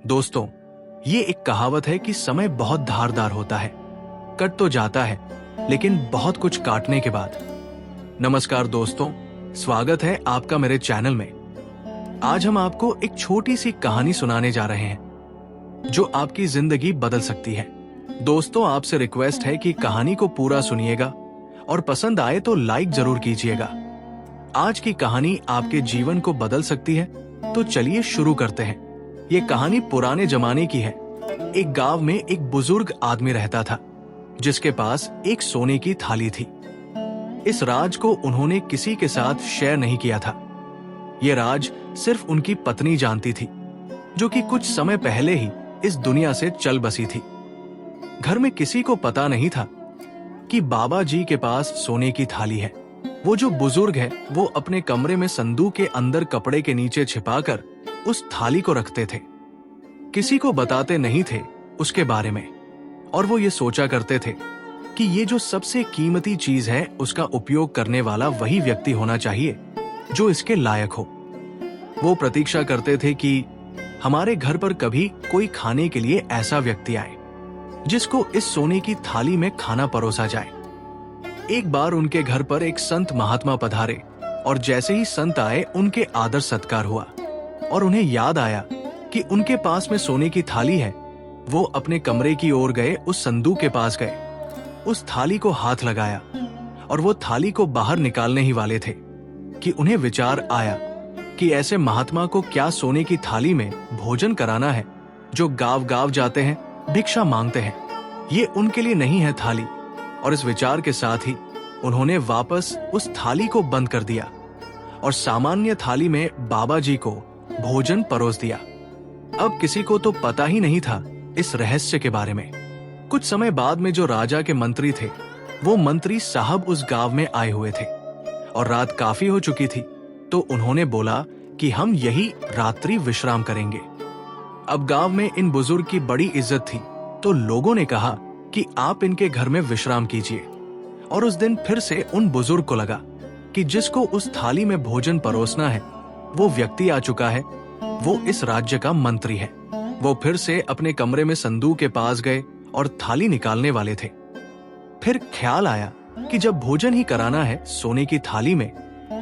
दोस्तों, ये एक कहावत है कि समय बहुत धारदार होता है, कट तो जाता है लेकिन बहुत कुछ काटने के बाद। नमस्कार दोस्तों, स्वागत है आपका मेरे चैनल में। आज हम आपको एक छोटी सी कहानी सुनाने जा रहे हैं जो आपकी जिंदगी बदल सकती है। दोस्तों, आपसे रिक्वेस्ट है कि कहानी को पूरा सुनिएगा और पसंद आए तो लाइक जरूर कीजिएगा। आज की कहानी आपके जीवन को बदल सकती है, तो चलिए शुरू करते हैं। ये कहानी पुराने जमाने की है। एक गांव में एक बुजुर्ग आदमी रहता था जिसके पास एक सोने की थाली थी। इस राज को उन्होंने किसी के साथ शेयर नहीं किया था। यह राज सिर्फ उनकी पत्नी जानती थी, जो कि कुछ समय पहले ही इस दुनिया से चल बसी थी। घर में किसी को पता नहीं था कि बाबा जी के पास सोने की थाली है। वो जो बुजुर्ग है वो अपने कमरे में संदूक के अंदर कपड़े के नीचे छिपाकर उस थाली को रखते थे। किसी को बताते नहीं थे उसके बारे में, और वो ये सोचा करते थे कि ये जो सबसे कीमती चीज है उसका उपयोग करने वाला वही व्यक्ति होना चाहिए जो इसके लायक हो। वो प्रतीक्षा करते थे कि हमारे घर पर कभी कोई खाने के लिए ऐसा व्यक्ति आए जिसको इस सोने की थाली में खाना परोसा जाए। एक बार उनके घर पर एक संत महात्मा पधारे और जैसे ही संत आए उनके आदर सत्कार हुआ और उन्हें याद आया कि उनके पास में सोने की थाली है। वो अपने कमरे की ओर गए, उस संदूक के पास गए, उस थाली को हाथ लगाया और वो थाली को बाहर निकालने ही वाले थे कि उन्हें विचार आया कि ऐसे महात्मा को क्या सोने की थाली में भोजन कराना है जो गांव गांव जाते हैं, भिक्षा मांगते हैं। ये उनके लिए नहीं है थाली। और इस विचार के साथ ही उन्होंने वापस उस थाली को बंद कर दिया और सामान्य थाली में बाबा जी को भोजन परोस दिया। अब किसी को तो पता ही नहीं था इस रहस्य के बारे में। कुछ समय बाद में जो राजा के मंत्री थे, वो मंत्री साहब उस गांव में आए हुए थे और रात काफी हो चुकी थी, तो उन्होंने बोला कि हम यही रात्रि विश्राम करेंगे। अब गांव में इन बुजुर्ग की बड़ी इज्जत थी, तो लोगों ने कहा कि आप इनके घर में विश्राम कीजिए। और उस दिन फिर से उन बुजुर्ग को लगा कि जिसको उस थाली में भोजन परोसना है वो व्यक्ति आ चुका है, वो इस राज्य का मंत्री है। वो फिर से अपने कमरे में संदूक के पास गए और थाली निकालने वाले थे। फिर ख्याल आया कि जब भोजन ही कराना है सोने की थाली में,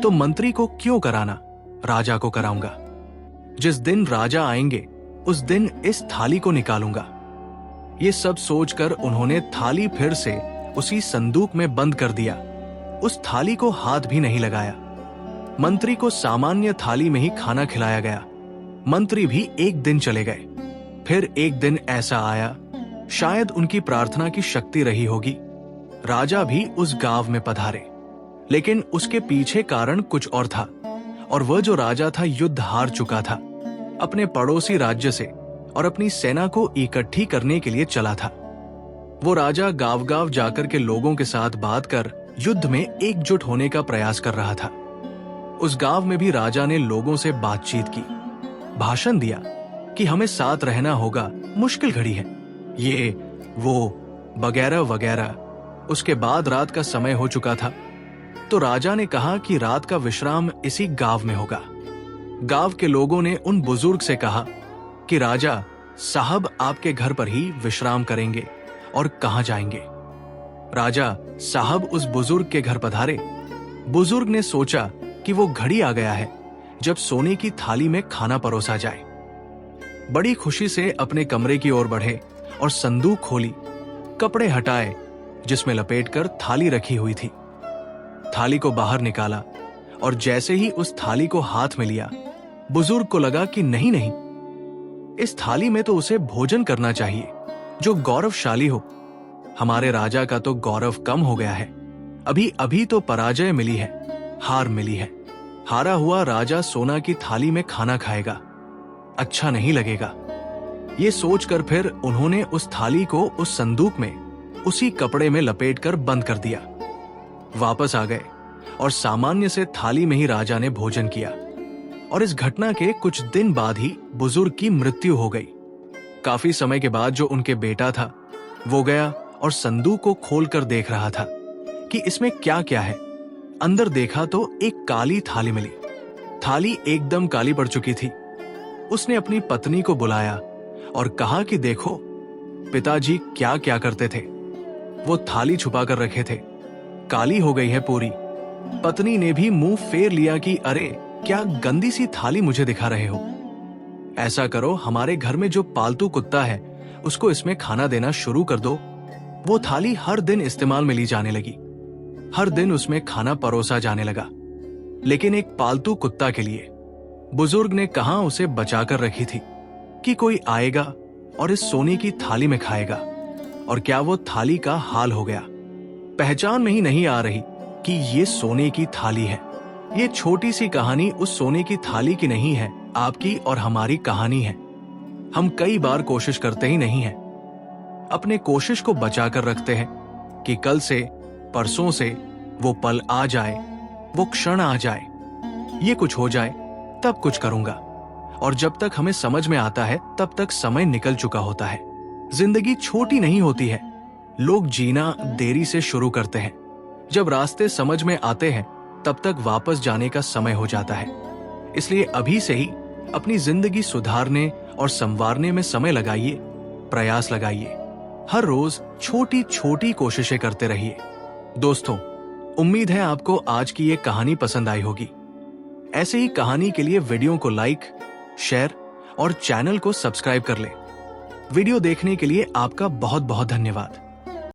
तो मंत्री को क्यों कराना, राजा को कराऊंगा। जिस दिन राजा आएंगे उस दिन इस थाली को निकालूंगा। ये सब सोचकर उन्होंने थाली फिर से उसी संदूक में बंद कर दिया। उस थाली को हाथ भी नहीं लगाया। मंत्री को सामान्य थाली में ही खाना खिलाया गया। मंत्री भी एक दिन चले गए। फिर एक दिन ऐसा आया, शायद उनकी प्रार्थना की शक्ति रही होगी, राजा भी उस गांव में पधारे। लेकिन उसके पीछे कारण कुछ और था, और वह जो राजा था युद्ध हार चुका था अपने पड़ोसी राज्य से और अपनी सेना को इकट्ठी करने के लिए चला था। वो राजा गांव गांव जाकर के लोगों के साथ बात कर युद्ध में एकजुट होने का प्रयास कर रहा था। उस गांव में भी राजा ने लोगों से बातचीत की, भाषण दिया कि हमें साथ रहना होगा, मुश्किल घड़ी है, ये वो वगैरह वगैरह। उसके बाद रात का समय हो चुका था, तो राजा ने कहा कि रात का विश्राम इसी गांव में होगा। गांव के लोगों ने उन बुजुर्ग से कहा कि राजा साहब आपके घर पर ही विश्राम करेंगे और कहां जाएंगे। राजा साहब उस बुजुर्ग के घर पधारे। बुजुर्ग ने सोचा कि वो घड़ी आ गया है जब सोने की थाली में खाना परोसा जाए। बड़ी खुशी से अपने कमरे की ओर बढ़े और संदूक खोली, कपड़े हटाए जिसमें लपेटकर थाली रखी हुई थी। थाली को बाहर निकाला और जैसे ही उस थाली को हाथ में लिया, बुजुर्ग को लगा कि नहीं नहीं, इस थाली में तो उसे भोजन करना चाहिए जो गौरवशाली हो। हमारे राजा का तो गौरव कम हो गया है, अभी अभी तो पराजय मिली है, हार मिली है। हारा हुआ राजा सोना की थाली में खाना खाएगा, अच्छा नहीं लगेगा। ये सोचकर फिर उन्होंने उस थाली को उस संदूक में उसी कपड़े में लपेटकर बंद कर दिया। वापस आ गए और सामान्य से थाली में ही राजा ने भोजन किया। और इस घटना के कुछ दिन बाद ही बुजुर्ग की मृत्यु हो गई। काफी समय के बाद जो उनके बेटा था वो गया और संदूक को खोलकर देख रहा था कि इसमें क्या क्या है। अंदर देखा तो एक काली थाली मिली। थाली एकदम काली पड़ चुकी थी। उसने अपनी पत्नी को बुलाया और कहा कि देखो पिताजी क्या क्या करते थे। वो थाली छुपा कर रखे थे, काली हो गई है पूरी। पत्नी ने भी मुंह फेर लिया कि अरे क्या गंदी सी थाली मुझे दिखा रहे हो। ऐसा करो, हमारे घर में जो पालतू कुत्ता है उसको इसमें खाना देना शुरू कर दो। वो थाली हर दिन इस्तेमाल में ली जाने लगी, हर दिन उसमें खाना परोसा जाने लगा। लेकिन एक पालतू कुत्ता के लिए बुजुर्ग ने कहा उसे बचाकर रखी थी कि कोई आएगा और इस सोने की थाली में खाएगा। और क्या वो थाली का हाल हो गया। पहचान में ही नहीं आ रही कि ये सोने की थाली है। ये छोटी सी कहानी उस सोने की थाली की नहीं है, आपकी और हमारी कहानी है। हम कई बार कोशिश करते ही नहीं हैं, अपने कोशिश को बचा कर रखते हैं कि कल से, परसों से वो पल आ जाए, वो क्षण आ जाए, ये कुछ हो जाए तब कुछ करूंगा। और जब तक हमें समझ में आता है तब तक समय निकल चुका होता है। जिंदगी छोटी नहीं होती है, लोग जीना देरी से शुरू करते हैं। जब रास्ते समझ में आते हैं तब तक वापस जाने का समय हो जाता है। इसलिए अभी से ही अपनी जिंदगी सुधारने और संवारने में समय लगाइए, प्रयास लगाइए। हर रोज छोटी छोटी कोशिशें करते रहिए। दोस्तों, उम्मीद है आपको आज की ये कहानी पसंद आई होगी। ऐसे ही कहानी के लिए वीडियो को लाइक, शेयर और चैनल को सब्सक्राइब कर लें। वीडियो देखने के लिए आपका बहुत बहुत धन्यवाद।